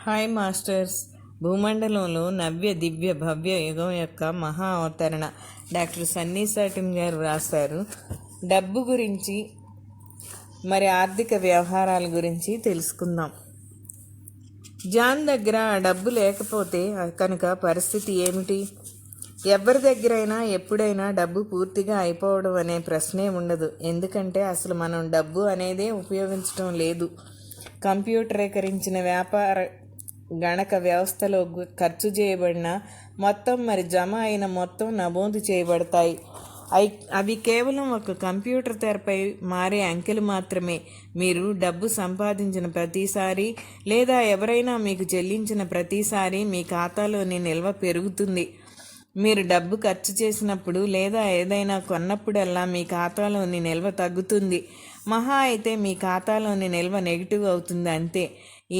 Hi masters. భూమండలంలో నవ్య దివ్య భవ్య యుగం యొక్క మహా అవతరణ డాక్టర్ సన్నీ సాటిన్ గారు రాశారు. డబ్బు గురించి మరి ఆర్థిక వ్యవహారాల గురించి తెలుసుకుందాం. జాన్ దగ్గర ఆ డబ్బు లేకపోతే కనుక పరిస్థితి ఏమిటి? ఎవరి దగ్గరైనా ఎప్పుడైనా డబ్బు పూర్తిగా అయిపోవడం అనే ప్రశ్నే ఉండదు. ఎందుకంటే అసలు మనం డబ్బు అనేదే ఉపయోగించడం లేదు. కంప్యూటరీకరించిన వ్యాపార గణక వ్యవస్థలో ఖర్చు చేయబడిన మొత్తం మరి జమ అయిన మొత్తం నమోదు చేయబడతాయి. అవి కేవలం ఒక కంప్యూటర్ తెరపై మారే అంకెలు మాత్రమే. మీరు డబ్బు సంపాదించిన ప్రతిసారి లేదా ఎవరైనా మీకు చెల్లించిన ప్రతిసారి మీ ఖాతాలోని నిల్వ పెరుగుతుంది. మీరు డబ్బు ఖర్చు చేసినప్పుడు లేదా ఏదైనా కొన్నప్పుడల్లా మీ ఖాతాలోని నిల్వ తగ్గుతుంది. మహా అయితే మీ ఖాతాలోని నిల్వ నెగిటివ్ అవుతుంది, అంతే.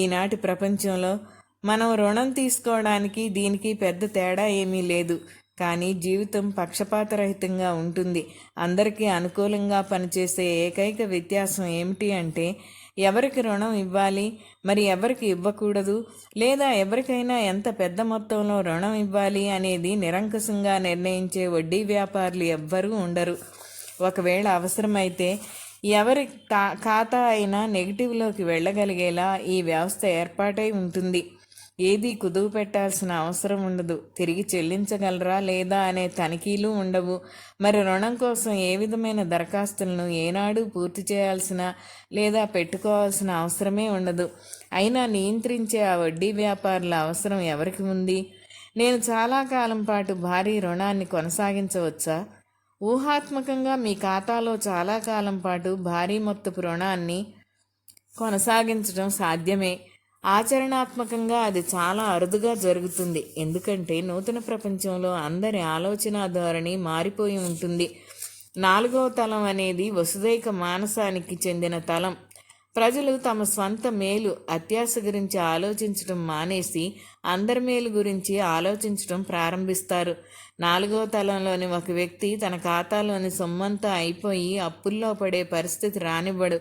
ఈనాటి ప్రపంచంలో మనం రుణం తీసుకోవడానికి దీనికి పెద్ద తేడా ఏమీ లేదు. కానీ జీవితం పక్షపాతరహితంగా ఉంటుంది. అందరికీ అనుకూలంగా పనిచేసే ఏకైక వ్యత్యాసం ఏమిటి అంటే ఎవరికి రుణం ఇవ్వాలి, మరి ఎవరికి ఇవ్వకూడదు, లేదా ఎవరికైనా ఎంత పెద్ద మొత్తంలో రుణం ఇవ్వాలి అనేది నిరంకుశంగా నిర్ణయించే వడ్డీ వ్యాపారులు ఎవ్వరూ ఉండరు. ఒకవేళ అవసరమైతే ఎవరి ఖాతా అయినా నెగిటివ్లోకి వెళ్ళగలిగేలా ఈ వ్యవస్థ ఏర్పాటై ఉంటుంది. ఏదీ కుదువు పెట్టాల్సిన అవసరం ఉండదు. తిరిగి చెల్లించగలరా లేదా అనే తనిఖీలు ఉండవు. మరి రుణం కోసం ఏ విధమైన దరఖాస్తులను ఏనాడు పూర్తి చేయాల్సిన లేదా పెట్టుకోవాల్సిన అవసరమే ఉండదు. అయినా నియంత్రించే ఆ వడ్డీ వ్యాపారుల అవసరం ఎవరికి ఉంది? నేను చాలా కాలం పాటు భారీ రుణాన్ని కొనసాగించవచ్చా? ఊహాత్మకంగా మీ ఖాతాలో చాలా కాలం పాటు భారీ మొత్తపు రుణాన్ని కొనసాగించడం సాధ్యమే. ఆచరణాత్మకంగా అది చాలా అరుదుగా జరుగుతుంది. ఎందుకంటే నూతన ప్రపంచంలో అందరి ఆలోచన ధోరణి మారిపోయి ఉంటుంది. 4వ తలం అనేది వసుదైక మానసానికి చెందిన తలం. ప్రజలు తమ స్వంత మేలు అత్యాశ గురించి ఆలోచించడం మానేసి అందరి మేలు గురించి ఆలోచించడం ప్రారంభిస్తారు. 4వ తలంలోని ఒక వ్యక్తి తన ఖాతాలోని సొమ్మంతా అయిపోయి అప్పుల్లో పడే పరిస్థితి రానివ్వడు.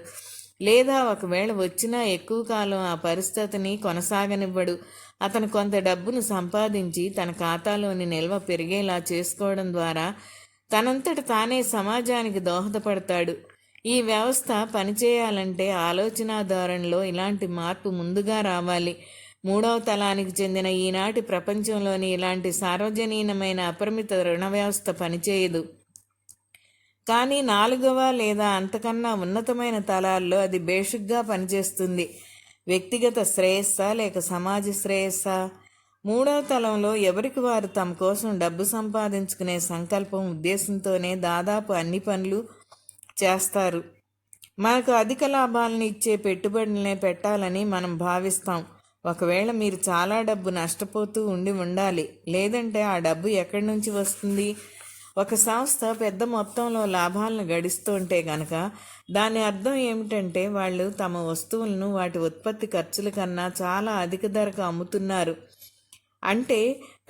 లేదా ఒకవేళ వచ్చినా ఎక్కువ కాలం ఆ పరిస్థితిని కొనసాగనివ్వడు. అతను కొంత డబ్బును సంపాదించి తన ఖాతాలోని నిల్వ పెరిగేలా చేసుకోవడం ద్వారా తనంతట తానే సమాజానికి దోహదపడతాడు. ఈ వ్యవస్థ పనిచేయాలంటే ఆలోచన ధోరణిలో ఇలాంటి మార్పు ముందుగా రావాలి. 3వ తలానికి చెందిన ఈనాటి ప్రపంచంలోని ఇలాంటి సార్వజనీనమైన అపరిమిత రుణ వ్యవస్థ పనిచేయదు. కానీ 4వ లేదా అంతకన్నా ఉన్నతమైన తలాల్లో అది బేషుగ్గా పనిచేస్తుంది. వ్యక్తిగత శ్రేయస్సా లేక సమాజ శ్రేయస్సా? 3వ తలంలో ఎవరికి వారు తమ కోసం డబ్బు సంపాదించుకునే సంకల్పం ఉద్దేశంతోనే దాదాపు అన్ని పనులు చేస్తారు. మనకు అధిక లాభాలను ఇచ్చే పెట్టుబడులనే పెట్టాలని మనం భావిస్తాం. ఒకవేళ మీరు చాలా డబ్బు నష్టపోతూ ఉండాలి. లేదంటే ఆ డబ్బు ఎక్కడి నుంచి వస్తుంది? ఒక సంస్థ పెద్ద మొత్తంలో లాభాలను గడిస్తుంటే గనక దాని అర్థం ఏమిటంటే వాళ్ళు తమ వస్తువులను వాటి ఉత్పత్తి ఖర్చుల కన్నా చాలా అధిక ధరకు అమ్ముతున్నారు. అంటే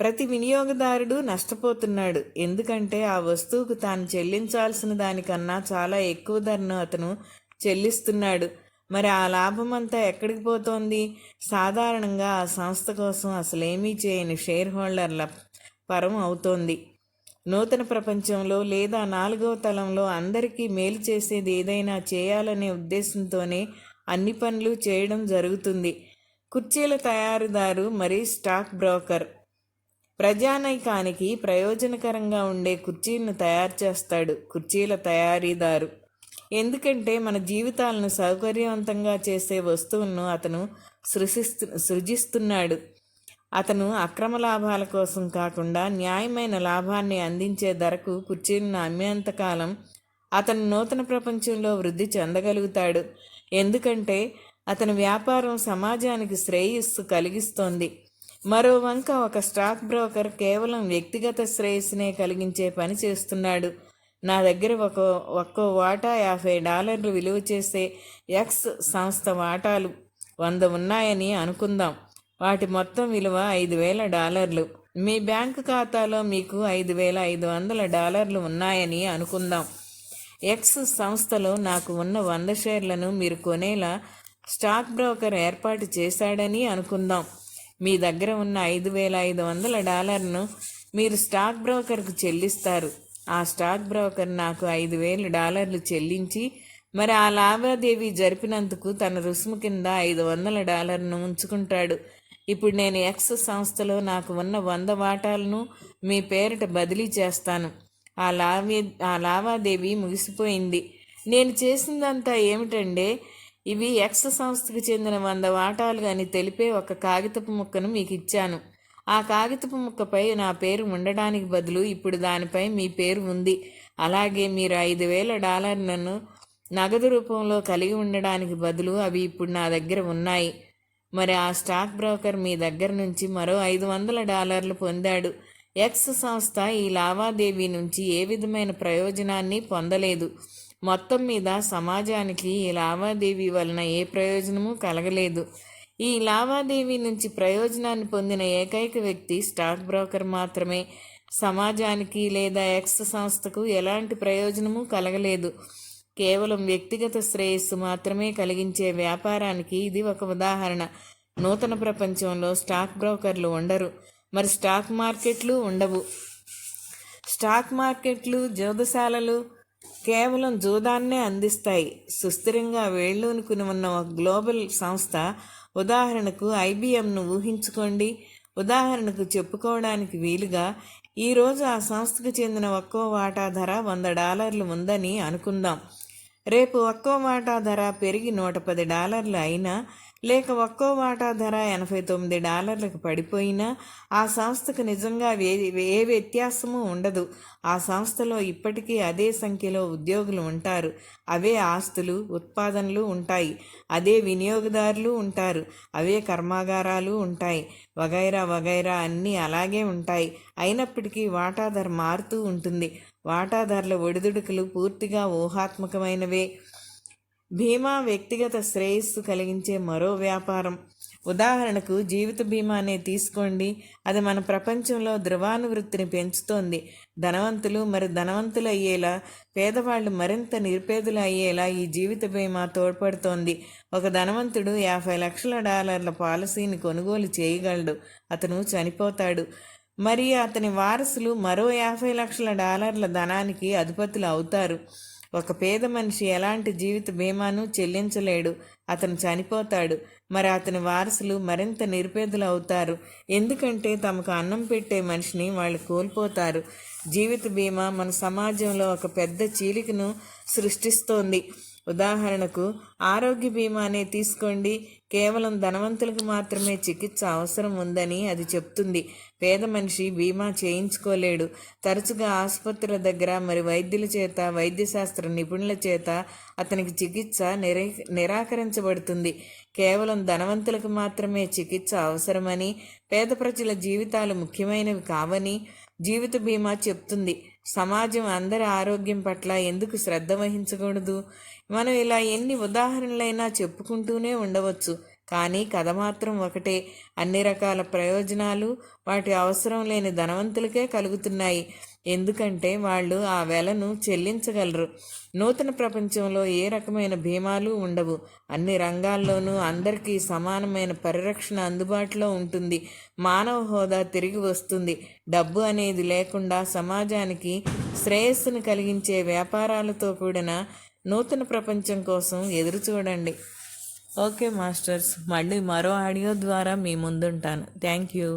ప్రతి వినియోగదారుడు నష్టపోతున్నాడు. ఎందుకంటే ఆ వస్తువుకు తాను చెల్లించాల్సిన దానికన్నా చాలా ఎక్కువ ధరను అతను చెల్లిస్తున్నాడు. మరి ఆ లాభం అంతా ఎక్కడికి పోతోంది? సాధారణంగా ఆ సంస్థ కోసం అసలేమీ చేయని షేర్ హోల్డర్ల పరం అవుతోంది. నూతన ప్రపంచంలో లేదా 4వ తలంలో అందరికీ మేలు చేసేది ఏదైనా చేయాలనే ఉద్దేశంతోనే అన్ని పనులు చేయడం జరుగుతుంది. కుర్చీల తయారీదారు మరి స్టాక్ బ్రోకర్ ప్రజానైకానికి ప్రయోజనకరంగా ఉండే కుర్చీలను తయారు చేస్తాడు కుర్చీల తయారీదారు. ఎందుకంటే మన జీవితాలను సౌకర్యవంతంగా చేసే వస్తువులను అతను సృజిస్తున్నాడు. అతను అక్రమ లాభాల కోసం కాకుండా న్యాయమైన లాభాన్ని అందించే ధరకు కుర్చీలను అమ్మేంతకాలం అతను నూతన ప్రపంచంలో వృద్ధి చెందగలుగుతాడు. ఎందుకంటే అతని వ్యాపారం సమాజానికి శ్రేయస్సు కలిగిస్తోంది. మరో వంక ఒక స్టాక్ బ్రోకర్ కేవలం వ్యక్తిగత శ్రేయస్సునే కలిగించే పని చేస్తున్నాడు. నా దగ్గర ఒక్కో వాటా $50 విలువ చేసే ఎక్స్ సంస్థ వాటాలు 100 ఉన్నాయని అనుకుందాం. వాటి మొత్తం విలువ $5,000. మీ బ్యాంకు ఖాతాలో మీకు $5,500 ఉన్నాయని అనుకుందాం. ఎక్స్ సంస్థలో నాకు ఉన్న 100 షేర్లను మీరు కొనేలా స్టాక్ బ్రోకర్ ఏర్పాటు చేశాడని అనుకుందాం. మీ దగ్గర ఉన్న $5,500 మీరు స్టాక్ బ్రోకర్కు చెల్లిస్తారు. ఆ స్టాక్ బ్రోకర్ నాకు $5,000 చెల్లించి మరి ఆ లావాదేవీ జరిపినందుకు తన రుసుము కింద $500 ఉంచుకుంటాడు. ఇప్పుడు నేను ఎక్స్ సంస్థలో నాకు ఉన్న 100 వాటాలను మీ పేరిట బదిలీ చేస్తాను. ఆ లావాదేవీ ముగిసిపోయింది. నేను చేసిందంతా ఏమిటంటే ఇవి ఎక్స్ సంస్థకు చెందిన 100 వాటాలు అని తెలిపే ఒక కాగితపు ముక్కను మీకు ఇచ్చాను. ఆ కాగితపు ముక్కపై నా పేరు ఉండడానికి బదులు ఇప్పుడు దానిపై మీ పేరు ఉంది. అలాగే మీరు $5,000 నగదు రూపంలో కలిగి ఉండడానికి బదులు అవి ఇప్పుడు నా దగ్గర ఉన్నాయి. మరి ఆ స్టాక్ బ్రోకర్ మీ దగ్గర నుంచి మరో $500 పొందాడు. ఎక్స్ సంస్థ ఈ లావాదేవీ నుంచి ఏ విధమైన ప్రయోజనాన్ని పొందలేదు. మొత్తం మీద సమాజానికి ఈ లావాదేవీ వలన ఏ ప్రయోజనము కలగలేదు. ఈ లావాదేవీ నుంచి ప్రయోజనాన్ని పొందిన ఏకైక వ్యక్తి స్టాక్ బ్రోకర్ మాత్రమే. సమాజానికి లేదా ఎక్స్ సంస్థకు ఎలాంటి ప్రయోజనము కలగలేదు. కేవలం వ్యక్తిగత శ్రేయస్సు మాత్రమే కలిగించే వ్యాపారానికి ఇది ఒక ఉదాహరణ. నూతన ప్రపంచంలో స్టాక్ బ్రోకర్లు ఉండరు, మరి స్టాక్ మార్కెట్లు ఉండవు. స్టాక్ మార్కెట్లు, జోదశాలలు కేవలం జూదాన్నే అందిస్తాయి. సుస్థిరంగా వేళ్ళూనుకుని ఉన్న ఒక గ్లోబల్ సంస్థ, ఉదాహరణకు IBMను ఊహించుకోండి. ఉదాహరణకు చెప్పుకోవడానికి వీలుగా ఈరోజు ఆ సంస్థకు చెందిన ఒక్కో వాటా ధర $100 ఉందని అనుకుందాం. రేపు ఒక్కో వాటా ధర పెరిగి $110 అయినా, లేక ఒక్కో వాటా ధర $89కు పడిపోయినా ఆ సంస్థకు నిజంగా ఏ వ్యత్యాసము ఉండదు. ఆ సంస్థలో ఇప్పటికీ అదే సంఖ్యలో ఉద్యోగులు ఉంటారు, అవే ఆస్తులు, ఉత్పాదనలు ఉంటాయి, అదే వినియోగదారులు ఉంటారు, అవే కర్మాగారాలు ఉంటాయి, వగైరా వగైరా అన్నీ అలాగే ఉంటాయి. అయినప్పటికీ వాటా ధర మారుతూ ఉంటుంది. వాటాదారుల ఒడిదుడుకులు పూర్తిగా ఊహాత్మకమైనవే. బీమా వ్యక్తిగత శ్రేయస్సు కలిగించే మరో వ్యాపారం. ఉదాహరణకు జీవిత బీమానే తీసుకోండి. అది మన ప్రపంచంలో ధృవానువృత్తిని పెంచుతోంది. ధనవంతులు మరి ధనవంతులు అయ్యేలా, పేదవాళ్ళు మరింత నిరుపేదలు అయ్యేలా ఈ జీవిత బీమా తోడ్పడుతోంది. ఒక ధనవంతుడు $50 లక్షల పాలసీని కొనుగోలు చేయగలడు. అతను చనిపోతాడు. మరి అతని వారసులు మరో $50 లక్షల ధనానికి అధిపతులు అవుతారు. ఒక పేద మనిషి ఎలాంటి జీవిత బీమాను చెల్లించలేడు, అతను చనిపోతాడు. మరి అతని వారసులు మరింత నిరుపేదలు అవుతారు, ఎందుకంటే తమకు అన్నం పెట్టే మనిషిని వాళ్ళు కోల్పోతారు. జీవిత బీమా మన సమాజంలో ఒక పెద్ద చీలికను సృష్టిస్తోంది. ఉదాహరణకు ఆరోగ్య బీమానే తీసుకోండి. కేవలం ధనవంతులకు మాత్రమే చికిత్స అవసరం ఉందని అది చెప్తుంది. పేద మనిషి బీమా చేయించుకోలేడు. తరచుగా ఆసుపత్రుల దగ్గర మరి వైద్యుల చేత, వైద్యశాస్త్ర నిపుణుల చేత అతనికి చికిత్స నిరాకరించబడుతుంది. కేవలం ధనవంతులకు మాత్రమే చికిత్స అవసరమని, పేద ప్రజల జీవితాలు ముఖ్యమైనవి కావని జీవిత బీమా చెప్తుంది. సమాజం అందరి ఆరోగ్యం పట్ల ఎందుకు శ్రద్ధ వహించకూడదు? మనం ఇలా ఎన్ని ఉదాహరణలైనా చెప్పుకుంటూనే ఉండవచ్చు, కానీ కథ మాత్రం ఒకటే. అన్ని రకాల ప్రయోజనాలు వాటి అవసరం లేని ధనవంతులకే కలుగుతున్నాయి, ఎందుకంటే వాళ్ళు ఆ వెలను చెల్లించగలరు. నూతన ప్రపంచంలో ఏ రకమైన బీమాలు ఉండవు. అన్ని రంగాల్లోనూ అందరికీ సమానమైన పరిరక్షణ అందుబాటులో ఉంటుంది. మానవ హోదా తిరిగి వస్తుంది. డబ్బు అనేది లేకుండా సమాజానికి శ్రేయస్సును కలిగించే వ్యాపారాలతో కూడిన నూతన ప్రపంచం కోసం ఎదురు చూడండి. ఓకే మాస్టర్స్, మళ్ళీ మరో ఆడియో ద్వారా మీ ముందుంటాను. Thank you.